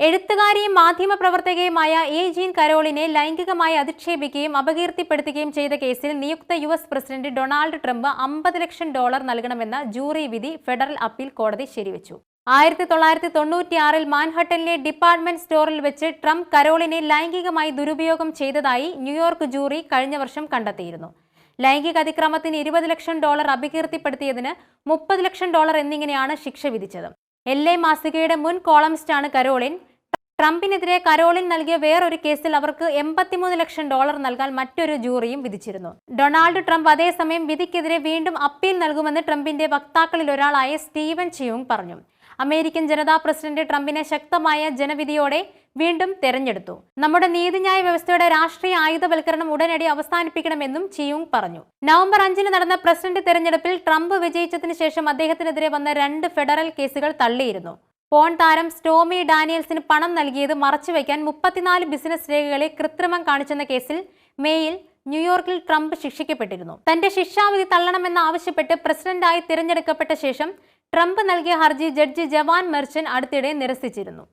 എഴുത്തുകാരിയും മാധ്യമപ്രവർത്തകയുമായ A gene കരോളിനെ ലൈംഗികമായി അധിക്ഷേപിക്കുകയും അപകീർത്തിപ്പെടുത്തുകയും ചെയ്ത കേസിൽ നിയുക്ത യുഎസ് പ്രസിഡന്റ് ഡൊണാൾഡ് ട്രംപ് $50 ലക്ഷം നൽകണമെന്ന ജൂറി വിധി ഫെഡറൽ അപ്പീൽ കോടതി ശരിവച്ചു. 1996 മാൻഹട്ടനിലെ ഡിപ്പാർട്ട്മെന്റ് സ്റ്റോറിൽ വെച്ച് ട്രംപ് കരോളിനെ ലൈംഗികമായി ദുരുപയോഗം ചെയ്തതായി ന്യൂയോർക്ക് ജൂറി കഴിഞ്ഞ വർഷം കണ്ടെത്തിയിരുന്നു. ലൈംഗിക അതിക്രമത്തിന് $20 ലക്ഷം, അപകീർത്തിപ്പെടുത്തിയതിന് $30 ലക്ഷം എന്നിങ്ങനെയാണ് ശിക്ഷ വിധിച്ചത്. LA മാസികയുടെ മുൻ കോളംനിസ്റ്റാണ് കരോളിൻ. ട്രംപിനെതിരെ കരോളിൻ നൽകിയ വേറൊരു കേസിൽ അവർക്ക് $83 ലക്ഷം നൽകാൻ മറ്റൊരു ജൂറിയും വിധിച്ചിരുന്നു. ഡൊണാൾഡ് ട്രംപ് അതേസമയം വിധിക്കെതിരെ വീണ്ടും അപ്പീൽ നൽകുമെന്ന് ട്രംപിന്റെ വക്താക്കളിൽ ഒരാളായ സ്റ്റീവൻ ചിയൂങ് പറഞ്ഞു. അമേരിക്കൻ ജനതാ പ്രസിഡന്റ് ട്രംപിനെ ശക്തമായ ജനവിധിയോടെ വീണ്ടും തെരഞ്ഞെടുത്തു. നമ്മുടെ നീതിന്യായ വ്യവസ്ഥയുടെ രാഷ്ട്രീയ ആയുധവൽക്കരണം ഉടനടി അവസാനിപ്പിക്കണമെന്നും ചിയൂങ് പറഞ്ഞു. നവംബർ 5 നടന്ന പ്രസിഡന്റ് തെരഞ്ഞെടുപ്പിൽ ട്രംപ് വിജയിച്ചതിന് ശേഷം അദ്ദേഹത്തിനെതിരെ വന്ന 2 ഫെഡറൽ കേസുകൾ തള്ളിയിരുന്നു. പോൺ താരം സ്റ്റോമി ഡാനിയൽസിന് പണം നൽകിയത് മറച്ചുവെക്കാൻ 34 ബിസിനസ് രേഖകളെ കൃത്രിമം കാണിച്ചെന്ന കേസിൽ മേയിൽ ന്യൂയോർക്കിൽ ട്രംപ് ശിക്ഷിക്കപ്പെട്ടിരുന്നു. തന്റെ ശിക്ഷാവിധി തള്ളണമെന്നാവശ്യപ്പെട്ട് പ്രസിഡന്റായി തിരഞ്ഞെടുക്കപ്പെട്ട ശേഷം ട്രംപ് നൽകിയ ഹർജി ജഡ്ജി ജവാൻ മെർച്ചന്റ് അടുത്തിടെ നിരസിച്ചിരുന്നു.